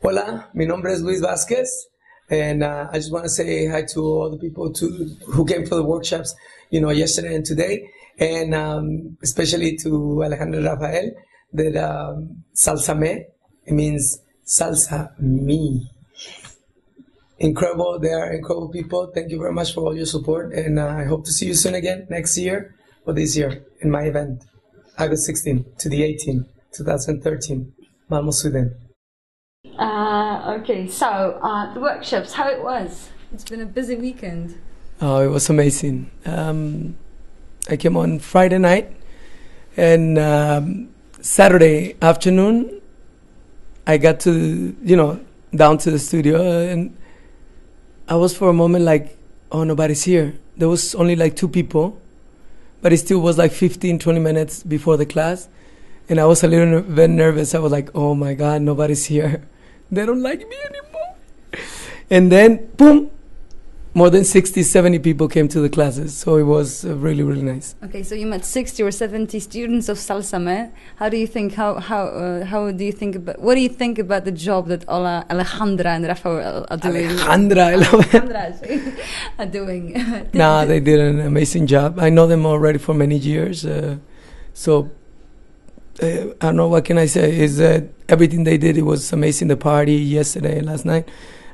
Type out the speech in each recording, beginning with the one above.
Hola, mi nombre es Luis Vazquez, and I just want to say hi to all the people who came for the workshops, yesterday and today, and especially to Alejandro Rafael, that SALSAme, it means salsa me. Incredible, they are incredible people. Thank you very much for all your support, and I hope to see you soon again, next year or this year, in my event, August 16 to the 18th, 2013, Malmo, Sweden. Okay, so the workshops, how it was? It's been a busy weekend. Oh, it was amazing. I came on Friday night, and Saturday afternoon, I got to, down to the studio, and I was for a moment like, oh, nobody's here. There was only like 2 people, but it still was like 15, 20 minutes before the class, and I was a little bit nervous. I was like, oh my God, nobody's here. They don't like me anymore. And then, boom, more than 60, 70 people came to the classes. So it was really, really nice. Okay, so you met 60 or 70 students of SALSAme. How do you think, what do you think about the job that Alejandra and Rafael are doing? Alejandra are doing. Nah, they did an amazing job. I know them already for many years. I don't know, what can I say, is that everything they did, it was amazing. The party yesterday, last night,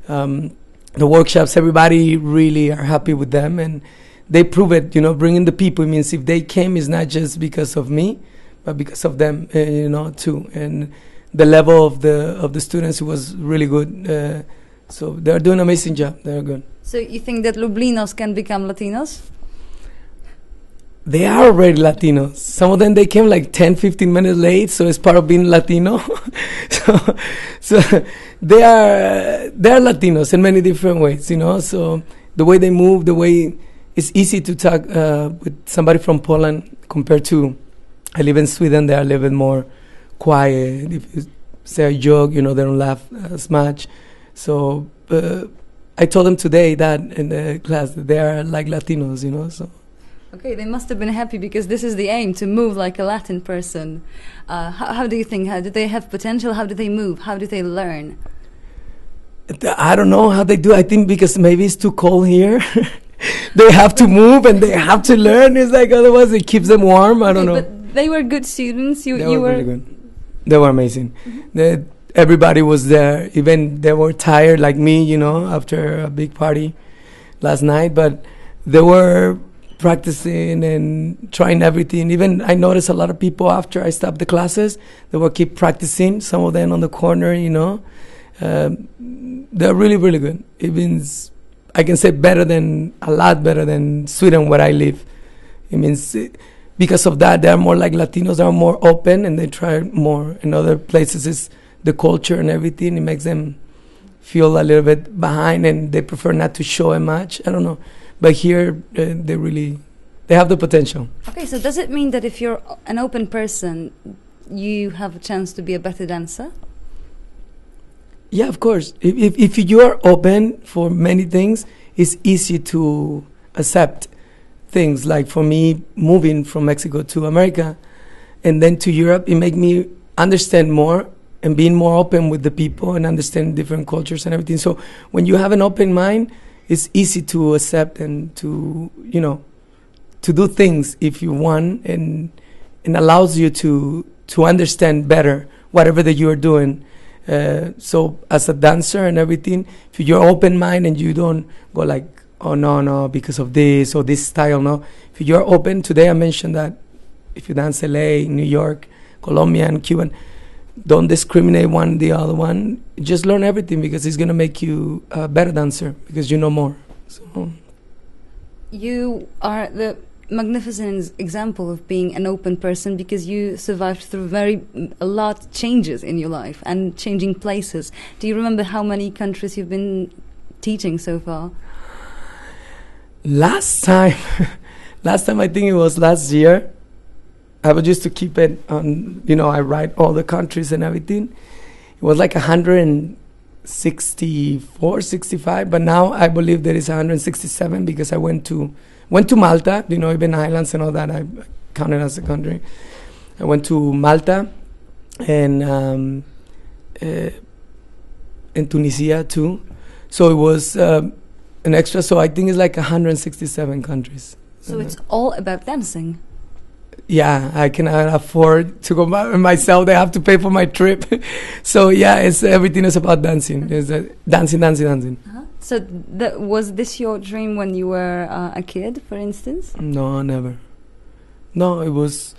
the workshops, everybody really are happy with them, and they prove it, bringing the people. It means if they came, it's not just because of me, but because of them, too. And the level of the students was really good. So they're doing an amazing job. They're good. So you think that Lublinos can become Latinos? They are already Latinos. Some of them, they came like 10, 15 minutes late, so it's part of being Latino. so they're Latinos in many different ways, So the way they move, the way it's easy to talk with somebody from Poland compared to, I live in Sweden, they are a little bit more quiet. If you say a joke, they don't laugh as much. So I told them today that in the class that they are like Latinos, so. Okay, they must have been happy because this is the aim, to move like a Latin person. How do you think? How do they have potential? How do they move? How do they learn? I don't know how they do. I think because maybe it's too cold here. They have to move and they have to learn. It's like otherwise it keeps them warm. I don't know. But they were good students. They were really good. They were amazing. Mm-hmm. Everybody was there. Even they were tired like me, after a big party last night. But they were practicing and trying everything. Even I noticed a lot of people after I stopped the classes, they will keep practicing. Some of them on the corner, they're really, really good. Even I can say a lot better than Sweden where I live. It means because of that, they're more like Latinos. They're more open and they try more. In other places, it's the culture and everything. It makes them feel a little bit behind and they prefer not to show it much. I don't know. But here, they have the potential. Okay, so does it mean that if you're an open person, you have a chance to be a better dancer? Yeah, of course. If you are open for many things, it's easy to accept things. Like for me, moving from Mexico to America and then to Europe, it made me understand more and being more open with the people and understand different cultures and everything. So when you have an open mind, it's easy to accept and to do things if you want, and allows you to understand better whatever that you are doing. So as a dancer and everything, if you're open mind and you don't go like, oh no, because of this or this style, no. If you're open, today I mentioned that if you dance LA, New York, Colombian, Cuban, don't discriminate one the other one. Just learn everything because it's going to make you a better dancer because you know more. So you are the magnificent example of being an open person because you survived through a lot changes in your life and changing places. Do you remember how many countries you've been teaching so far? Last time I think it was last year. I would just to keep it on, I write all the countries and everything. It was like 164, 65, but now I believe there is 167 because I went to Malta, even islands and all that, I counted as a country. I went to Malta and in Tunisia too. So it was an extra. So I think it's like 167 countries. So it's all about dancing. Yeah, I cannot afford to go by myself. They have to pay for my trip. So yeah, it's everything is about dancing. It's dancing, dancing, dancing. So was this your dream when you were a kid, for instance? No, never. No, it was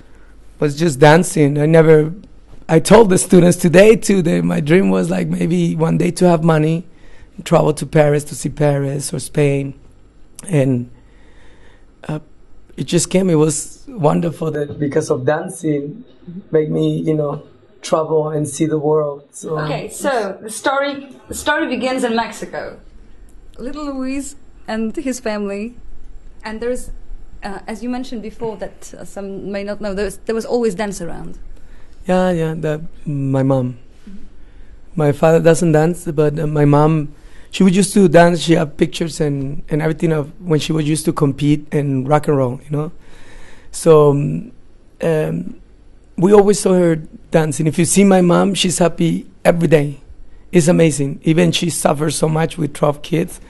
just dancing. I told the students today too that my dream was like maybe one day to have money, travel to Paris to see Paris or Spain, and it just came. It was wonderful that because of dancing, made me, travel and see the world. So okay, so the story begins in Mexico. Little Luis and his family, and there's, as you mentioned before, that some may not know, there was always dance around. Yeah. My mom. My father doesn't dance, but my mom, she would used to dance. She had pictures and everything of when she was used to compete in rock and roll, So we always saw her dancing. If you see my mom, she's happy every day. It's amazing. Even she suffers so much with 12 kids,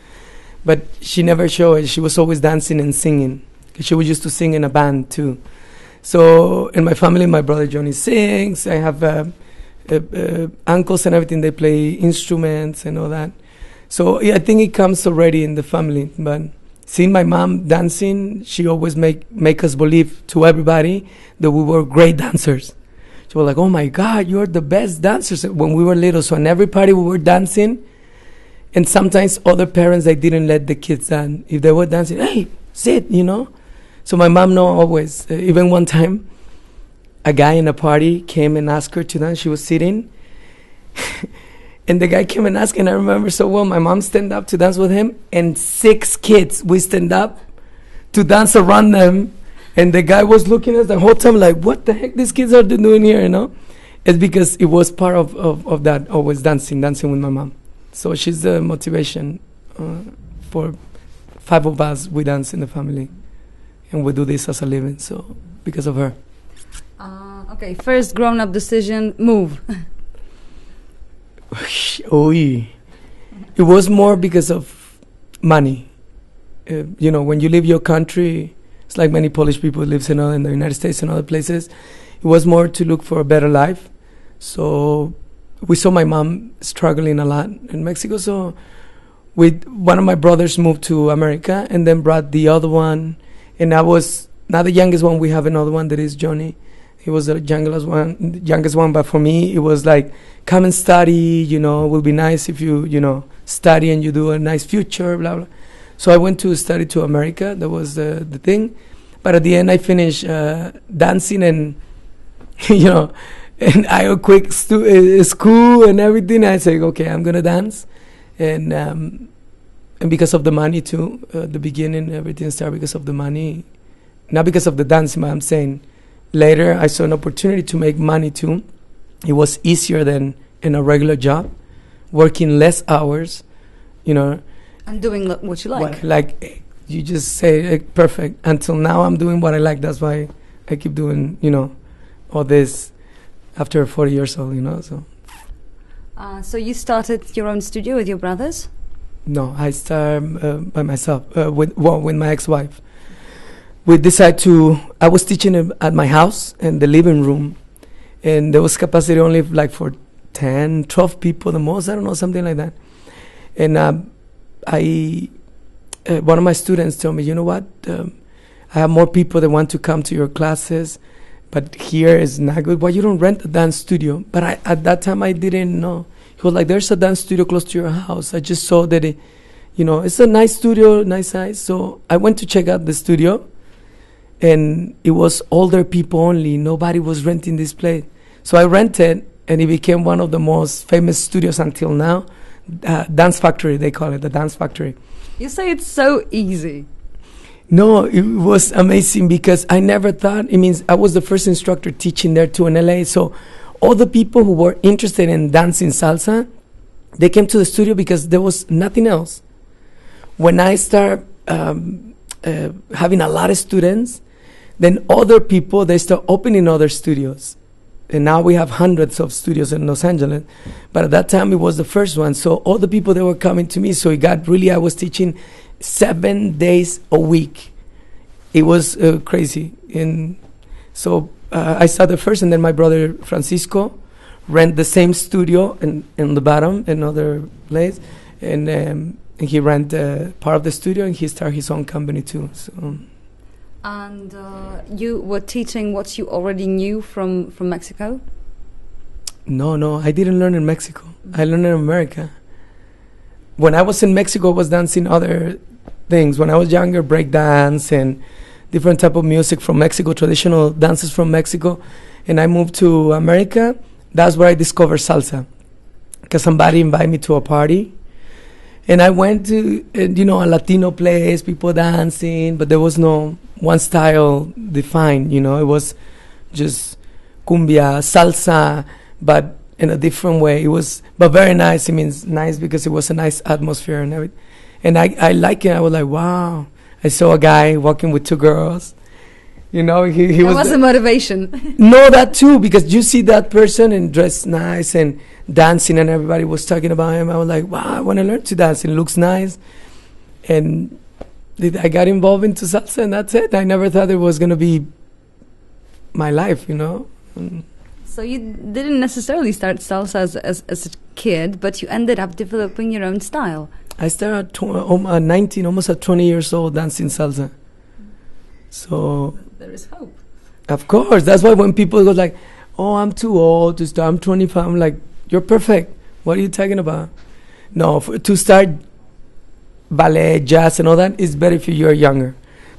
but she never showed it. She was always dancing and singing. She was used to sing in a band too. So in my family, my brother Johnny sings. I have uncles and everything. They play instruments and all that. So yeah, I think it comes already in the family. But seeing my mom dancing, she always make us believe to everybody that we were great dancers. She was like, "Oh my God, you're the best dancers!" When we were little, so in every party we were dancing. And sometimes other parents, they didn't let the kids dance. If they were dancing, hey, sit, So my mom know always. Even one time, a guy in a party came and asked her to dance. She was sitting. And the guy came and asked, and I remember so well, my mom stand up to dance with him, and 6 kids, we stand up to dance around them. And the guy was looking at us the whole time like, what the heck these kids are doing here, It's because it was part of that, always dancing with my mom. So she's the motivation for 5 of us. We dance in the family, and we do this as a living. So because of her. Okay, first grown-up decision, move. It was more because of money. When you leave your country, it's like many Polish people live in the United States and other places. It was more to look for a better life. So we saw my mom struggling a lot in Mexico. So one of my brothers moved to America and then brought the other one. And I was not the youngest one. We have another one that is Johnny. He was the youngest one. But for me, it was like, come and study, it will be nice if you, study and you do a nice future, blah, blah. So I went to study to America. That was the thing. But at the end, I finished dancing and, and I quit school and everything. I said, okay, I'm going to dance. And because of the money too, the beginning, everything started because of the money. Not because of the dancing, but I'm saying later I saw an opportunity to make money too. It was easier than in a regular job, working less hours, And doing what you like. Like you just say, perfect. Until now I'm doing what I like. That's why I keep doing, all this after 40 years old, so. So you started your own studio with your brothers? No, I started by myself, with my ex-wife. We decided I was teaching at my house in the living room, and there was capacity only like for 10, 12 people the most, I don't know, something like that. And one of my students told me, you know what, I have more people that want to come to your classes, but here is not good. Why you don't rent a dance studio? But at that time I didn't know. He was like, there's a dance studio close to your house. I just saw that it's a nice studio, nice size. So I went to check out the studio, and it was older people only. Nobody was renting this place. So I rented, and it became one of the most famous studios until now. Dance Factory, they call it, the Dance Factory. You say it's so easy. No, it was amazing because I never thought, it means I was the first instructor teaching there too in LA. So all the people who were interested in dancing salsa, they came to the studio because there was nothing else. When I start having a lot of students, then other people, they start opening other studios. And now we have hundreds of studios in Los Angeles. But at that time, it was the first one. So all the people that were coming to me, so it got really, I was teaching 7 days a week. It was crazy. And so I started first, and then my brother Francisco rent the same studio in the bottom, another place. And he rent part of the studio, and he started his own company too. So. And you were teaching what you already knew from Mexico? No, I didn't learn in Mexico. I learned in America. When I was in Mexico, I was dancing other things. When I was younger, break dance and different type of music from Mexico, traditional dances from Mexico. And I moved to America. That's where I discovered salsa, because somebody invited me to a party. And I went to, a Latino place, people dancing, but there was no one style defined, It was just cumbia, salsa, but in a different way. It was, but very nice. It means nice because it was a nice atmosphere and everything. And I like it. I was like, wow. I saw a guy walking with 2 girls. He was a motivation. No, that too, because you see that person and dressed nice and dancing, and everybody was talking about him. I was like, wow, I want to learn to dance. It looks nice. And I got involved into salsa, and that's it. I never thought it was going to be my life, So you didn't necessarily start salsa as a kid, but you ended up developing your own style. I started at 19, almost at 20 years old, dancing salsa. So there is hope. Of course. That's why when people go like, oh, I'm too old to start, I'm 25, I'm like, you're perfect. What are you talking about? No, to start ballet, jazz, and all that is better if you're younger.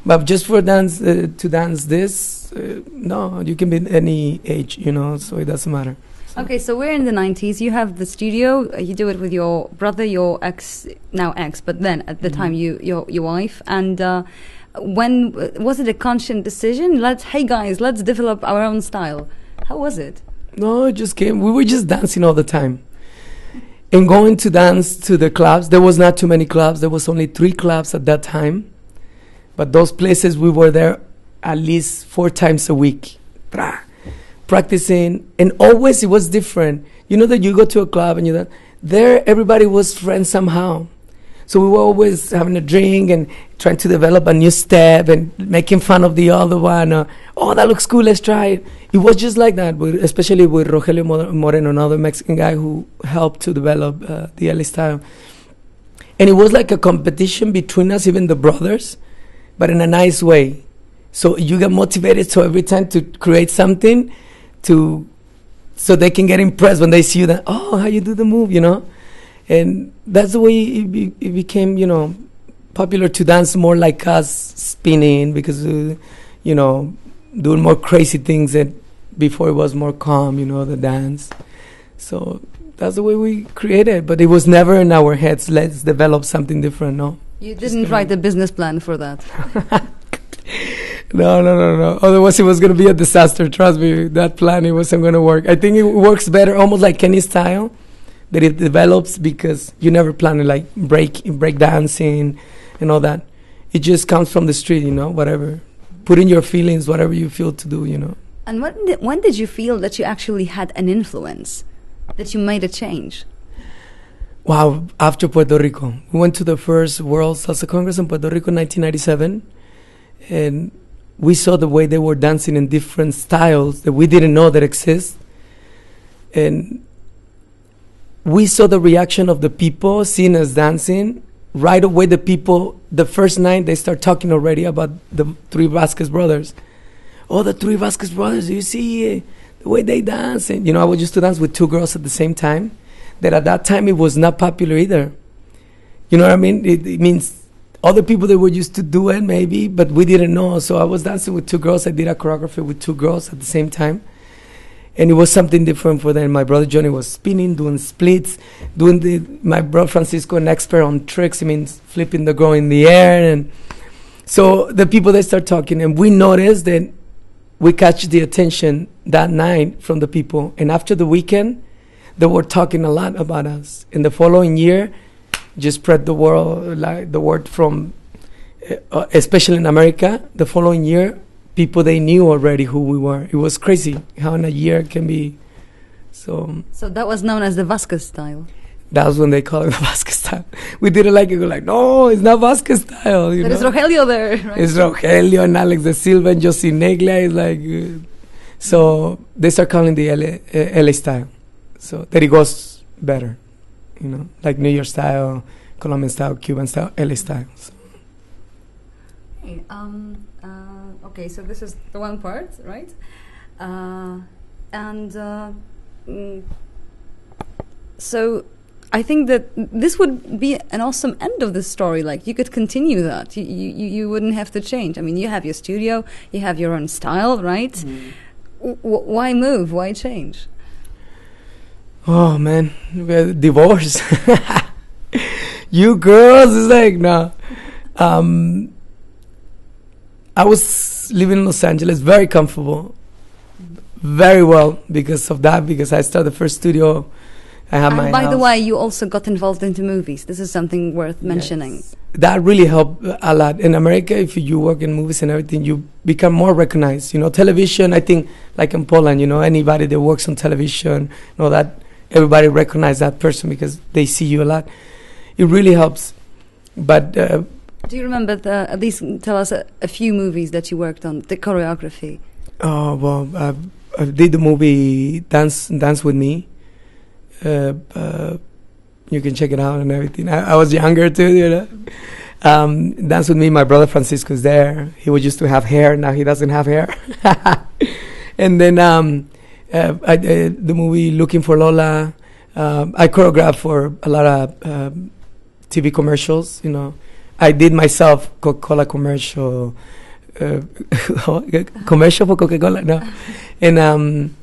But just for dance, to dance this, no, you can be any age, so it doesn't matter. So. Okay, so we're in the 90s. You have the studio. You do it with your brother, your now ex, but then at the time your wife. And when was it a conscious decision? Hey guys, let's develop our own style. How was it? No, it just came. We were just dancing all the time. And going to dance to the clubs, there was not too many clubs. There was only 3 clubs at that time. But those places, we were there at least 4 times a week. Practicing. And always it was different. You know that you go to a club and there everybody was friends somehow. So we were always having a drink and trying to develop a new step and making fun of the other one. Oh, that looks cool, let's try it. It was just like that, especially with Rogelio Moreno, another Mexican guy who helped to develop the LA style. And it was like a competition between us, even the brothers, but in a nice way. So you get motivated, so every time to create something so they can get impressed when they see you that, oh, how you do the move, And that's the way it became, popular to dance more like us, spinning, because, doing more crazy things that before it was more calm, the dance. So that's the way we created. But it was never in our heads, let's develop something different, no. You didn't write a business plan for that. No. Otherwise, it was going to be a disaster. Trust me, that plan, it wasn't going to work. I think it works better, almost like any style, that it develops because you never plan it, like break dancing and all that. It just comes from the street, whatever. Put in your feelings, whatever you feel to do, And when did you feel that you actually had an influence, that you made a change? Wow, after Puerto Rico. We went to the first World Salsa Congress in Puerto Rico in 1997, and we saw the way they were dancing in different styles that we didn't know that exist. And we saw the reaction of the people seeing us dancing. Right away, the people, the first night, they start talking already about the 3 Vazquez brothers. Oh, the 3 Vazquez brothers, you see the way they dance. And, I was used to dance with 2 girls at the same time. That at that time, it was not popular either. You know what I mean? It means other people that were used to do it, maybe, but we didn't know. So I was dancing with 2 girls. I did a choreography with 2 girls at the same time. And it was something different for them. My brother Johnny was spinning, doing splits, my brother Francisco, an expert on tricks. It means flipping the girl in the air. And so the people, they start talking. And we noticed that we catch the attention that night from the people. And after the weekend, they were talking a lot about us. In the following year, just spread the word from, especially in America. The following year, people they knew already who we were. It was crazy how in a year it can be. So that was known as the Vazquez style. That was when they called it the Vazquez style. We didn't like it. We're like, no, it's not Vazquez style. But it's Rogelio there, right? It's Rogelio and Alex de Silva and Josie Neglia. It's like, so they start calling the LA style. So that it goes better, like New York style, Colombian style, Cuban style, LA style. So. Okay, so this is the one part, right? So I think that this would be an awesome end of the story. Like, you could continue that. You wouldn't have to change. I mean, you have your studio, you have your own style, right? Why move? Why change? Oh man, divorce. You girls, it's like, no. I was living in Los Angeles, very comfortable, very well because of that, because I started the first studio. I have my by house. the way, you also got involved into movies. This is something worth mentioning. Yes. That really helped a lot. In America, if you work in movies and everything, you become more recognized. Television, I think, like in Poland, anybody that works on television, that everybody recognizes that person because they see you a lot. It really helps. But do you remember, at least tell us a few movies that you worked on, the choreography? Oh, well, I did the movie Dance With Me. You can check it out and everything. I was younger too, Dance With Me, my brother Francisco's there. He used to have hair, now he doesn't have hair. And then I did the movie Looking for Lola. I choreographed for a lot of TV commercials, I did myself Coca-Cola commercial, commercial for Coca-Cola, no. And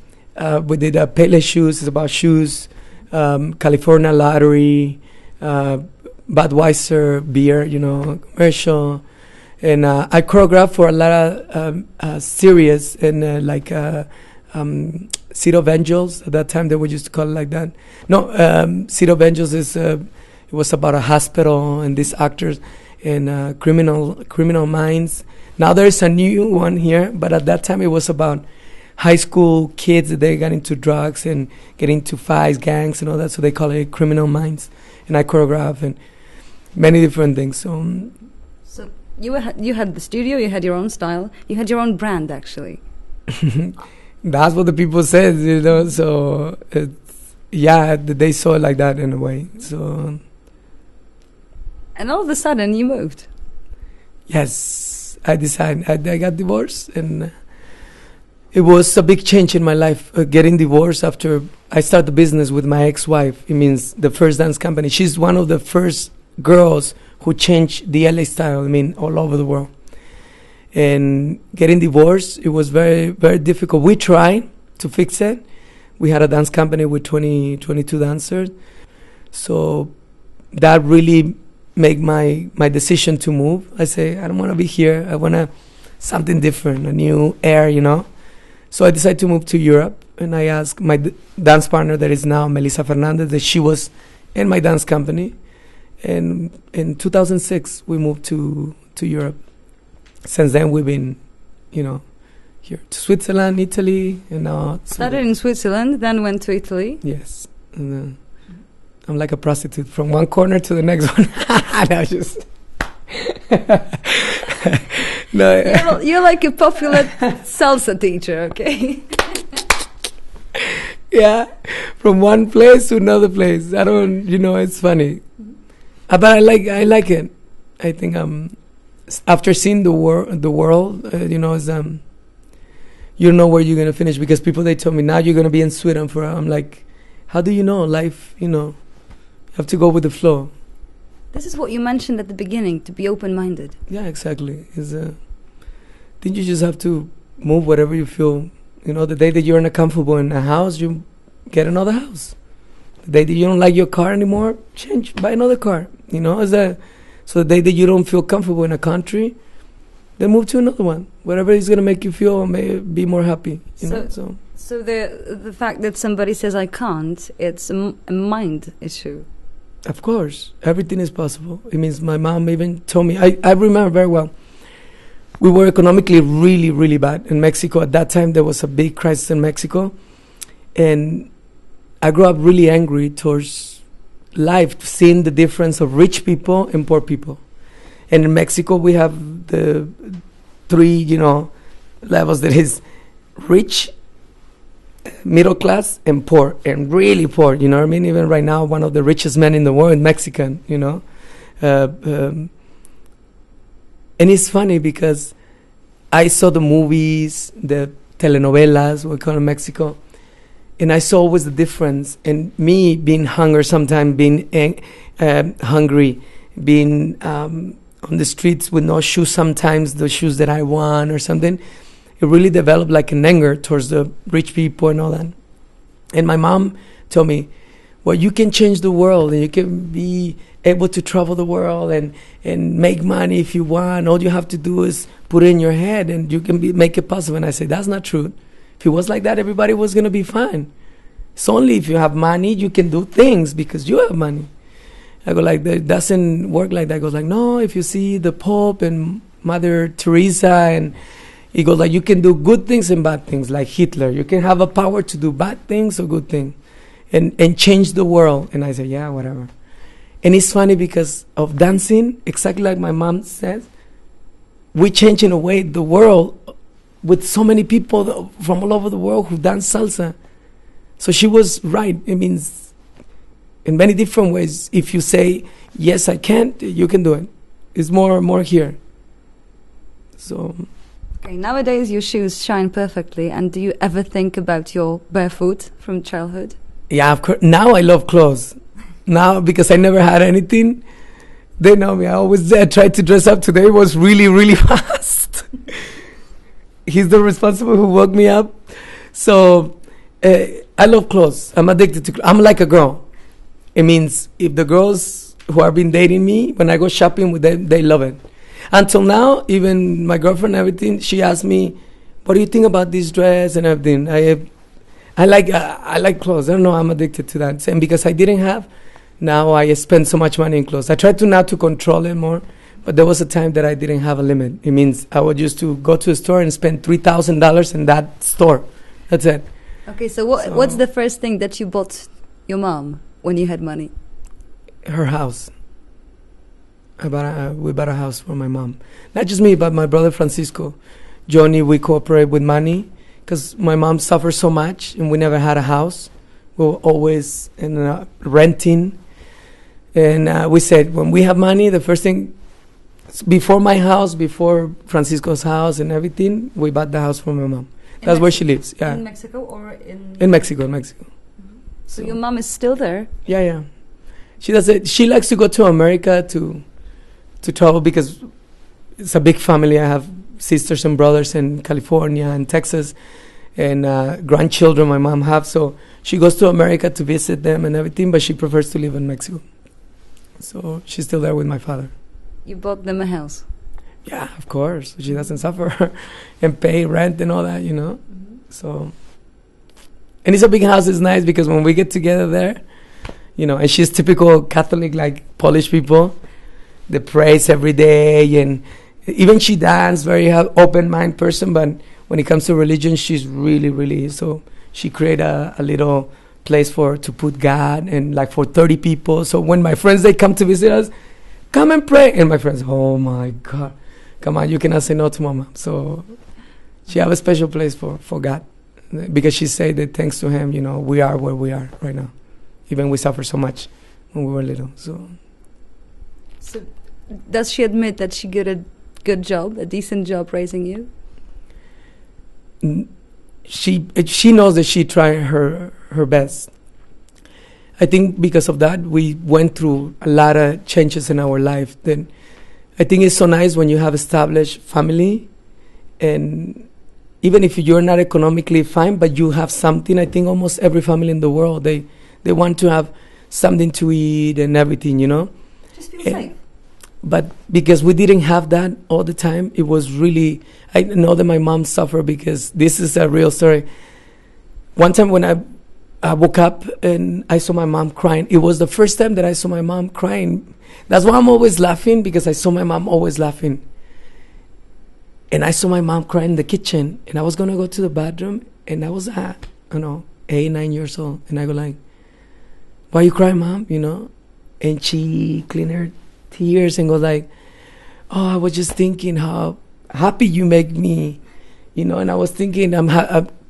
we did Payless Shoes, it's about shoes. California Lottery, Budweiser beer, commercial, and I choreographed for a lot of series and like Seed of Angels. At that time, they would used to call it like that. No, Seed of Angels is it was about a hospital and these actors and criminal minds. Now there is a new one here, but at that time it was about high school kids that they got into drugs and get into fights, gangs and all that, so they call it Criminal Minds. And I choreograph and many different things. So you had the studio, you had your own style, you had your own brand actually. That's what the people said, so they saw it like that in a way. So. And all of a sudden you moved. Yes, I decided, I got divorced and it was a big change in my life, getting divorced after I started the business with my ex-wife. It means the first dance company. She's one of the first girls who changed the LA style, all over the world. And getting divorced, it was very, very difficult. We tried to fix it. We had a dance company with 22 dancers. So that really made my decision to move. I say, I don't want to be here. I want something different, a new air, So I decided to move to Europe, and I asked my dance partner, that is now Melissa Fernandez, that she was in my dance company. And in 2006, we moved to Europe. Since then, we've been, here to Switzerland, Italy, and now. Started in Switzerland, then went to Italy. Yes. And, I'm like a prostitute from one corner to the next one. No, just. No, you're like a popular salsa teacher, okay? Yeah, from one place to another place. I don't, it's funny, but I like it. I think after seeing the world, is you don't know where you're gonna finish, because people, they told me now you're gonna be in Sweden for. I'm like, how do you know life? You have to go with the flow. This is what you mentioned at the beginning, to be open-minded. Yeah, exactly. I think you just have to move whatever you feel. The day that you're comfortable in a house, you get another house. The day that you don't like your car anymore, buy another car. So the day that you don't feel comfortable in a country, then move to another one. Whatever is going to make you feel, be more happy. So the fact that somebody says I can't, it's a mind issue. Of course, everything is possible. It means my mom even told me, I remember very well, we were economically really, really bad in Mexico. At that time, there was a big crisis in Mexico. And I grew up really angry towards life, seeing the difference of rich people and poor people. And in Mexico, we have the three, levels. That is rich, middle class, and poor, and really poor. You know what I mean? Even right now, one of the richest men in the world, Mexican. And it's funny because I saw the movies, the telenovelas, we call in Mexico, and I saw always the difference. And me being hungry sometimes, being hungry, being on the streets with no shoes sometimes, the shoes that I want or something, it really developed like an anger towards the rich people and all that. And my mom told me, well, you can change the world and you can be able to travel the world and make money if you want. All you have to do is put it in your head and you can make it possible. And I say, that's not true. If it was like that, everybody was going to be fine. It's only if you have money, you can do things because you have money. I go like, that doesn't work like that. I goes like, no, if you see the Pope and Mother Teresa, and he goes like, you can do good things and bad things, like Hitler. You can have a power to do bad things or good things and change the world. And I say, yeah, whatever. And it's funny because of dancing, exactly like my mom says, we change in a way the world with so many people from all over the world who dance salsa. So she was right. It means in many different ways. If you say, yes, I can, you can do it. It's more here. So. Okay, nowadays your shoes shine perfectly. And do you ever think about your barefoot from childhood? Yeah, of course. Now I love clothes. Now, because I never had anything, they know me. I always tried to dress up. Today was really, really fast. He's the responsible who woke me up. So I love clothes. I'm addicted to clothes. I'm like a girl. It means if the girls who have been dating me, when I go shopping with them, they love it. Until now, even my girlfriend and everything, she asked me, what do you think about this dress and everything? I like clothes. I don't know. I'm addicted to that. And because I didn't have, now I spend so much money in clothes. I try to now to control it more, but there was a time that I didn't have a limit. It means I would used to go to a store and spend $3,000 in that store. That's it. Okay, so what's the first thing that you bought your mom when you had money? Her house. We bought a house for my mom. Not just me, but my brother Francisco. Johnny, we cooperate with money because my mom suffered so much and we never had a house. We were always renting. And we said, when we have money, the first thing, before my house, before Francisco's house and everything, we bought the house for my mom. That's where she lives. Yeah. In Mexico or in? In Mexico. Mm-hmm. So your mom is still there? Yeah. She does it. She likes to go to America to travel because it's a big family. I have sisters and brothers in California and Texas, and grandchildren my mom have. So she goes to America to visit them and everything, but she prefers to live in Mexico. So she's still there with my father. You bought them a house? Yeah, of course. She doesn't suffer and pay rent and all that, Mm-hmm. So, and it's a big house. It's nice because when we get together there, and she's typical Catholic, like Polish people. They praise every day, and even she dance, very open-minded person, but when it comes to religion, she's really, really, so she created a little place to put God, and like for 30 people. So when my friends, they come to visit us, come and pray. And my friends, oh my God, come on, you cannot say no to Mama. So she have a special place for God, because she said that thanks to him, we are where we are right now. Even we suffered so much when we were little, so does she admit that she did a good job, a decent job raising you? She knows that she tried her best. I think because of that, we went through a lot of changes in our life. Then I think it's so nice when you have established family, and even if you're not economically fine, but you have something. I think almost every family in the world, they want to have something to eat and everything, Just feel safe. But because we didn't have that all the time, it was really, I know that my mom suffered because this is a real story. One time when I woke up and I saw my mom crying, it was the first time that I saw my mom crying. That's why I'm always laughing, because I saw my mom always laughing. And I saw my mom crying in the kitchen, and I was gonna go to the bathroom, and I was I don't know, 8, 9 years old, and I go like, "Why you crying, Mom?" You know, and she cleaned her tears and go like, "Oh, I was just thinking how happy you make me, you know." And I was thinking I'm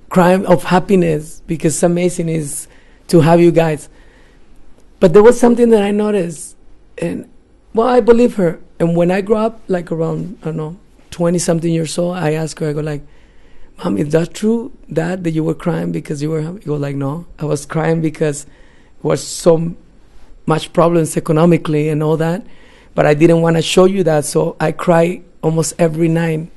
crying of happiness because it's amazing is to have you guys. But there was something that I noticed, and well, I believe her. And when I grew up, like around, I don't know, 20-something years old, I asked her, I go like, "Mom, is that true, Dad, that you were crying because you were happy?" You go like, "No, I was crying because there was so much problems economically and all that, but I didn't want to show you that, so I cry almost every night,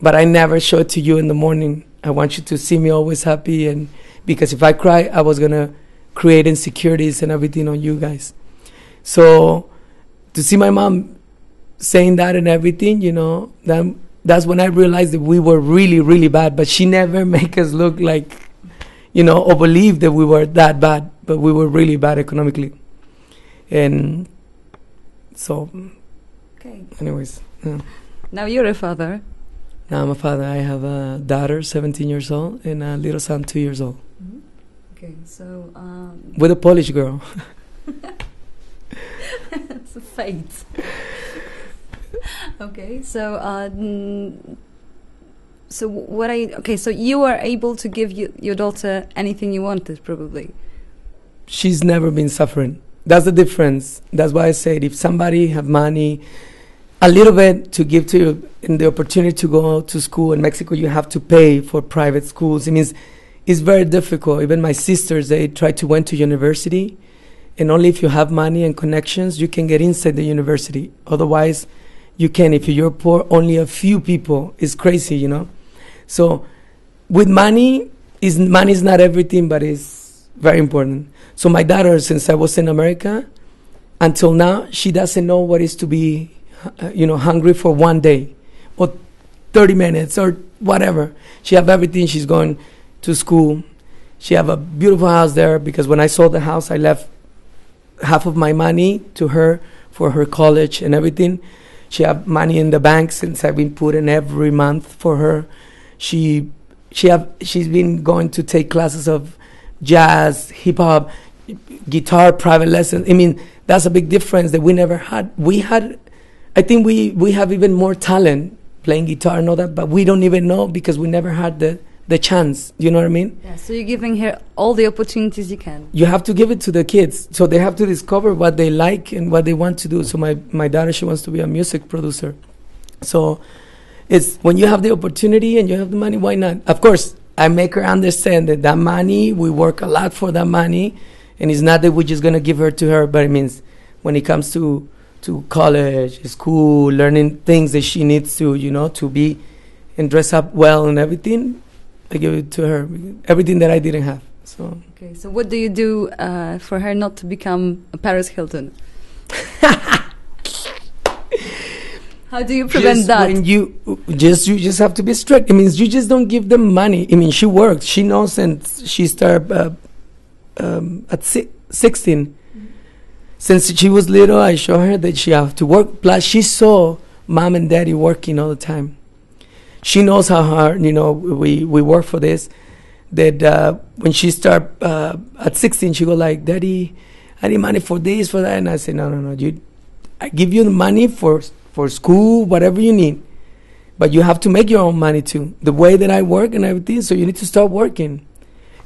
but I never show it to you in the morning. I want you to see me always happy, and because if I cry, I was going to create insecurities and everything on you guys." So to see my mom saying that and everything, you know, that's when I realized that we were really, really bad, but she never make us look like, you know, or believe that we were that bad, but we were really bad economically. And so, Okay. anyways. Yeah. Now you're a father. Now I'm a father. I have a daughter, 17 years old, and a little son, 2 years old. Okay, so With a Polish girl. it's a fate. Okay, so so you were able to give your daughter anything you wanted, probably. She's never been suffering. That's the difference. That's why I said if somebody have money, a little bit to give to you, and the opportunity to go to school in Mexico, you have to pay for private schools. It means it's very difficult. Even my sisters, they try to went to university, and only if you have money and connections, you can get inside the university. Otherwise, you can. If you're poor, only a few people. It's crazy, you know. So with money is not everything, but it's very important. So my daughter, since I was in America, until now, she doesn't know what it is to be, hungry for one day or 30 minutes or whatever. She have everything. She's going to school. She have a beautiful house there because when I sold the house, I left half of my money to her for her college and everything. She have money in the bank since I've been putting every month for her. She's been going to take classes of jazz, hip hop, guitar, private lessons. I mean, that's a big difference that we never had. I think we have even more talent playing guitar and all that, but we don't even know because we never had the chance. You know what I mean? Yeah, so you're giving her all the opportunities you can. You have to give it to the kids. So they have to discover what they like and what they want to do. So my daughter, she wants to be a music producer. So it's when you have the opportunity and you have the money, why not? Of course, I make her understand that money, we work a lot for that money. And it's not that we're just going to give her to her, but it means when it comes to college, school, learning things that she needs to, to be and dress up well and everything, I give it to her, everything that I didn't have. So okay, so what do you do for her not to become a Paris Hilton? How do you prevent that? When you just have to be strict. It means you just don't give them money. I mean, she works. She knows, and she started at 16. Mm-hmm. Since she was little, I show her that she have to work. Plus, she saw mom and daddy working all the time. She knows how hard, we work for this. That when she start at 16, she go like, "Daddy, I need money for this, for that." And I say, no. I give you the money for school, whatever you need. But you have to make your own money too. The way that I work and everything, so you need to start working.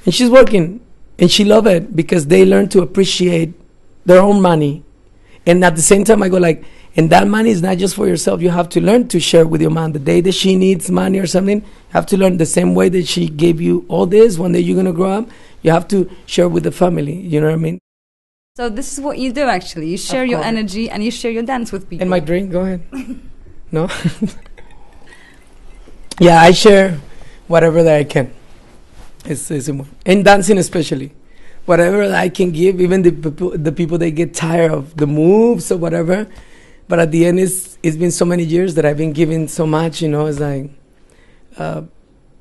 And she's working. And she love it because they learn to appreciate their own money. And at the same time, I go like, and that money is not just for yourself. You have to learn to share with your mom. The day that she needs money or something, you have to learn the same way that she gave you all this. One day you're going to grow up, you have to share with the family. You know what I mean? So this is what you do, actually. You share your energy and you share your dance with people. And my drink, go ahead. No? Yeah, I share whatever that I can. It's and dancing especially. Whatever I can give, even the people they get tired of the moves or whatever. But at the end, it's been so many years that I've been giving so much, It's like, that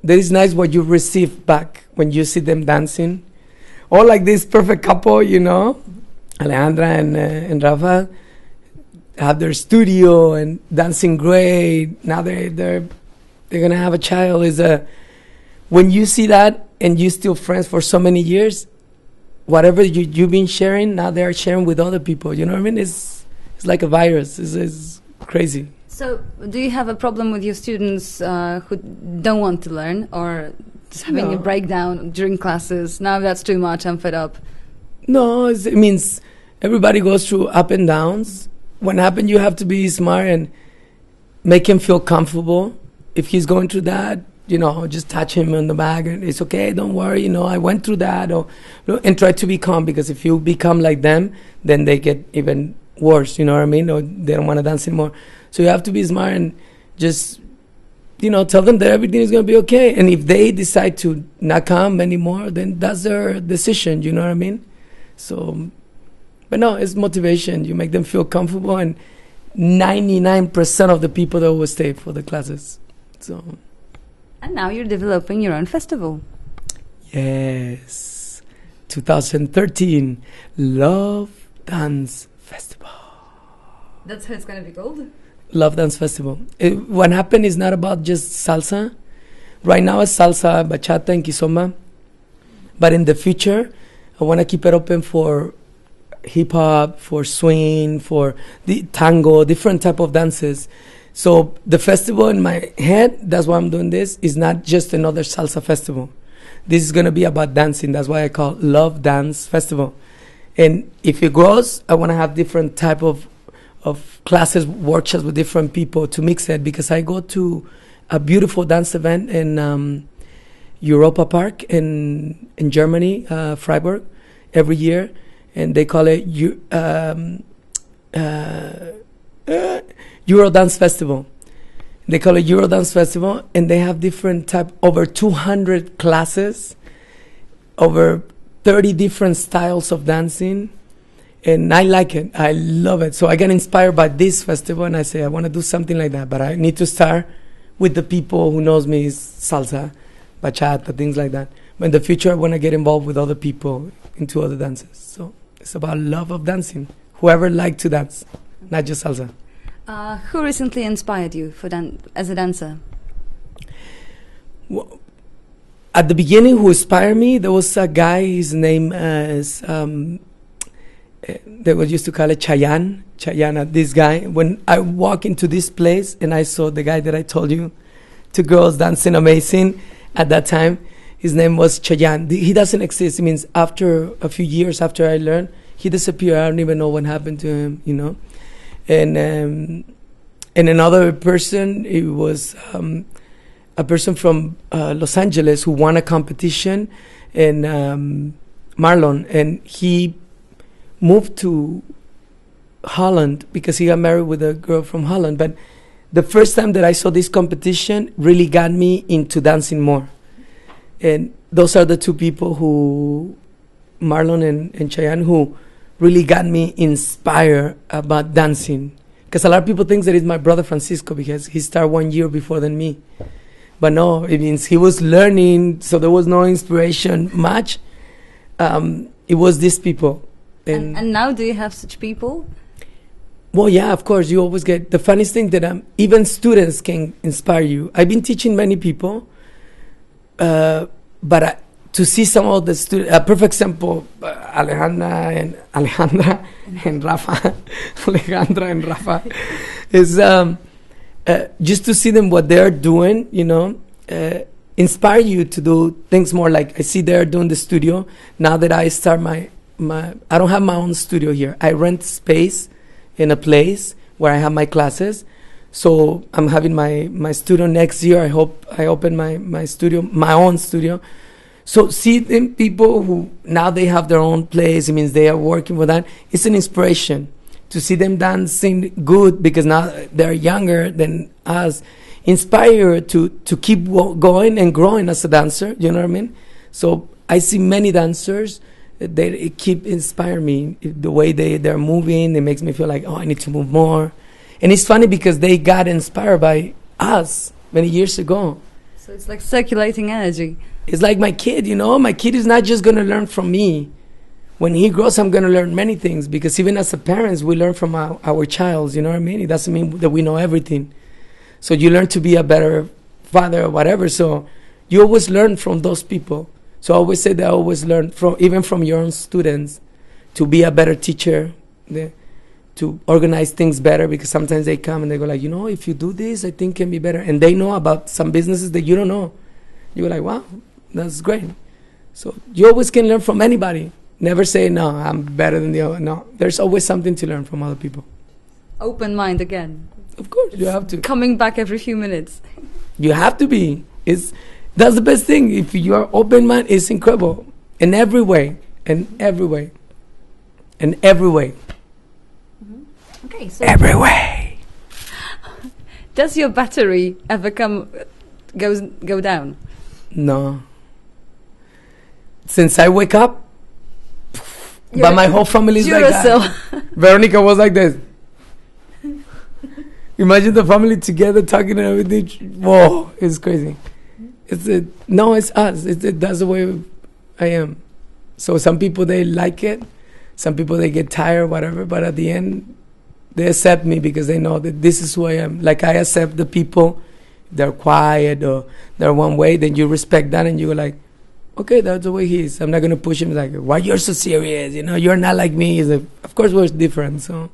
is nice what you receive back when you see them dancing. Or like this perfect couple, Alejandra and Rafa. have their studio and dancing great. Now they're gonna have a child. When you see that and you still friends for so many years, whatever you've been sharing, now they're sharing with other people. You know what I mean? It's like a virus. It's crazy. So, do you have a problem with your students who don't want to learn, or just having a breakdown during classes? Now that's too much, I'm fed up. No, it means everybody goes through up and downs. When happen, you have to be smart and make him feel comfortable. If he's going through that, just touch him on the back and it's okay, don't worry, I went through that, and try to be calm, because if you become like them, then they get even worse, you know what I mean? Or they don't want to dance anymore. So you have to be smart and just, tell them that everything is going to be okay. And if they decide to not come anymore, then that's their decision, you know what I mean? So, but no, it's motivation. You make them feel comfortable, and 99% of the people that will stay for the classes. So. And now you're developing your own festival. Yes. 2013 Love Dance Festival. That's how it's going to be called? Love Dance Festival. What happened is not about just salsa. Right now it's salsa, bachata, and kizomba. But in the future, I want to keep it open for hip-hop, for swing, for the tango, different type of dances. So the festival in my head, that's why I'm doing this, is not just another salsa festival. This is going to be about dancing. That's why I call it Love Dance Festival. And if it grows, I want to have different type of classes, workshops with different people to mix it, because I go to a beautiful dance event in Europa Park in Germany, Freiburg, every year. And they call it Eurodance Festival. They call it Eurodance Festival, and they have different over 200 classes, over 30 different styles of dancing, and I like it. I love it. So I get inspired by this festival, and I say I want to do something like that, but I need to start with the people who knows me, is salsa, bachata, things like that. But in the future, I want to get involved with other people into other dances. So it's about love of dancing. Whoever likes to dance, not just salsa. Who recently inspired you as a dancer? Well, at the beginning, who inspired me, there was a guy, his name is, they were used to call it Chayana, this guy. When I walk into this place and I saw the guy that I told you, two girls dancing amazing at that time, his name was Chayan. He doesn't exist. It means after a few years after I learned, he disappeared. I don't even know what happened to him, And another person, it was a person from Los Angeles who won a competition in Marlon, and he moved to Holland because he got married with a girl from Holland. But the first time that I saw this competition really got me into dancing more. And those are the two people who, Marlon and Cheyenne, who really got me inspired about dancing. Because a lot of people think that it's my brother Francisco because he started 1 year before than me. But no, it means he was learning, so there was no inspiration much. It was these people. And now do you have such people? Well, yeah, of course. You always get the funniest thing that even students can inspire you. I've been teaching many people, but to see some of the students, a perfect example, Alejandra and Rafa, Alejandra and Rafa, is just to see them what they're doing, inspire you to do things more. Like I see they're doing the studio. Now that I start I don't have my own studio here. I rent space in a place where I have my classes. So I'm having my studio next year. I hope I open my studio, my own studio. So see them people who now they have their own place. It means they are working for that. It's an inspiration to see them dancing good because now they're younger than us. Inspire to keep going and growing as a dancer. You know what I mean? So I see many dancers. They keep inspiring me. The way they're moving, it makes me feel like, oh, I need to move more. And it's funny because they got inspired by us many years ago. So it's like circulating energy. It's like my kid, My kid is not just going to learn from me. when he grows, I'm going to learn many things, because even as a parents, we learn from our child, you know what I mean? It doesn't mean that we know everything. So you learn to be a better father or whatever. So you always learn from those people. So I always say that I always learn from, even from your own students, to be a better teacher, to organize things better, because sometimes they come and they go like, if you do this, I think can be better. And they know about some businesses that you don't know. You're like, wow, that's great. So you always can learn from anybody. Never say, no, I'm better than the other. No, there's always something to learn from other people. Open mind again. Of course, you have to. Coming back every few minutes. You have to be. That's the best thing. If you are open mind, it's incredible. In every way. In every way. In every way. Mm-hmm. Okay, so every way. Does your battery ever go down? No. Since I wake up, but my whole family is like that. Veronica was like this. Imagine the family together talking and everything. Whoa, it's crazy. It's us. That's the way I am. So some people, they like it. Some people, they get tired, whatever. But at the end, they accept me because they know that this is who I am. Like I accept the people, they're quiet or they're one way. Then you respect that and you're like, okay, that's the way he is. I'm not going to push him like, why you're so serious? You're not like me. Of course, we're different. So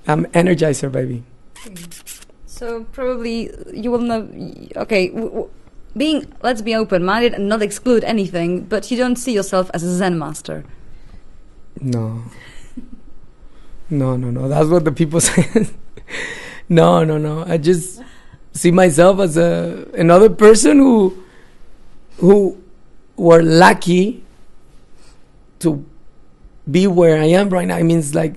I'm energizer, baby. So probably you will know, okay, let's be open-minded and not exclude anything, but you don't see yourself as a Zen master. No. No. That's what the people say. No. I just see myself as another person who were lucky to be where I am right now. It means like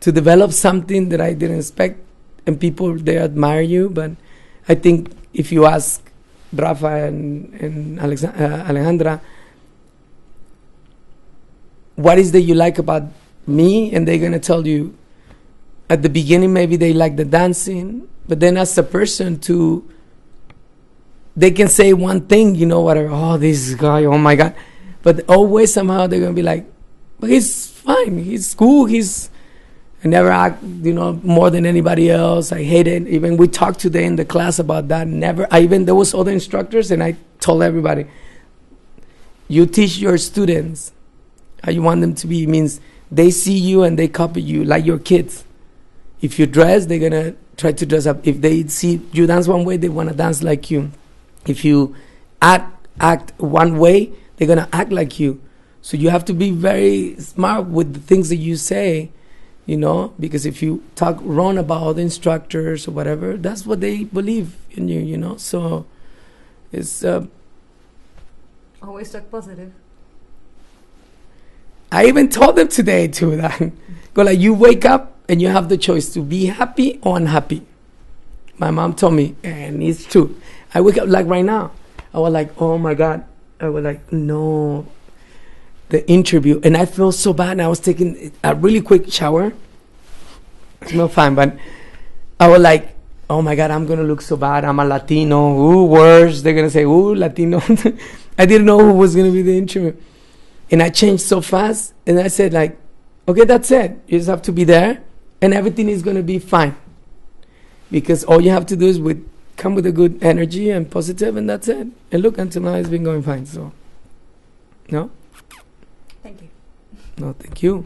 to develop something that I didn't expect, and people, they admire you. But I think if you ask Rafa and Alejandra, what is that you like about me, and they're going to tell you at the beginning maybe they like the dancing, but then as a person they can say one thing, whatever, oh, this guy, oh my God. But always somehow they're going to be like, but he's fine, he's cool, I never act, more than anybody else. I hate it. Even we talked today in the class about that. There was other instructors, and I told everybody, you teach your students how you want them to be. It means they see you and they copy you like your kids. If you dress, they're going to try to dress up. If they see you dance one way, they want to dance like you. If you act one way, they're going to act like you. So you have to be very smart with the things that you say, because if you talk wrong about other instructors or whatever, that's what they believe in you, So it's... always talk positive. I even told them today too that go like, you wake up and you have the choice to be happy or unhappy. My mom told me, and it's true. I wake up like right now. I was like, oh my God. I was like, no, the interview. And I feel so bad. And I was taking a really quick shower. It smelled fine, but I was like, oh my God, I'm going to look so bad. I'm a Latino. Ooh, worse. They're going to say, ooh, Latino. I didn't know who was going to be the interview. And I changed so fast. And I said like, okay, that's it. You just have to be there and everything is going to be fine. Because all you have to do is come with a good energy and positive, and that's it. And look, until now it's been going fine. So, no? Thank you. No, thank you.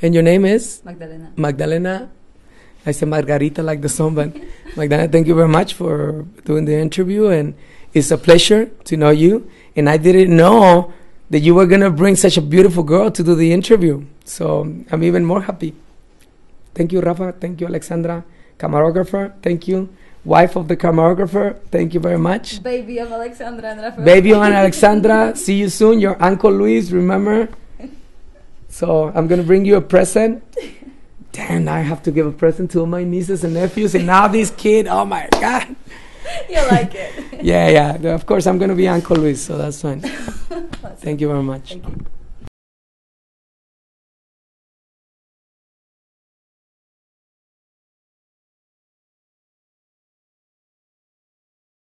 And your name is? Magdalena. Magdalena. I said Margarita like the song, but Magdalena, thank you very much for doing the interview. And it's a pleasure to know you. And I didn't know that you were going to bring such a beautiful girl to do the interview. So I'm even more happy. Thank you, Rafa. Thank you, Alexandra. Camerographer, thank you. Wife of the camerographer, thank you very much. Baby of Alexandra and Rafa. Baby of Alexandra, see you soon. Your Uncle Luis, remember? So I'm going to bring you a present. Damn, I have to give a present to all my nieces and nephews. And now this kid, oh my God. You like it. Yeah. Of course, I'm going to be Uncle Luis, so that's fine. Thank you very much. Thank you.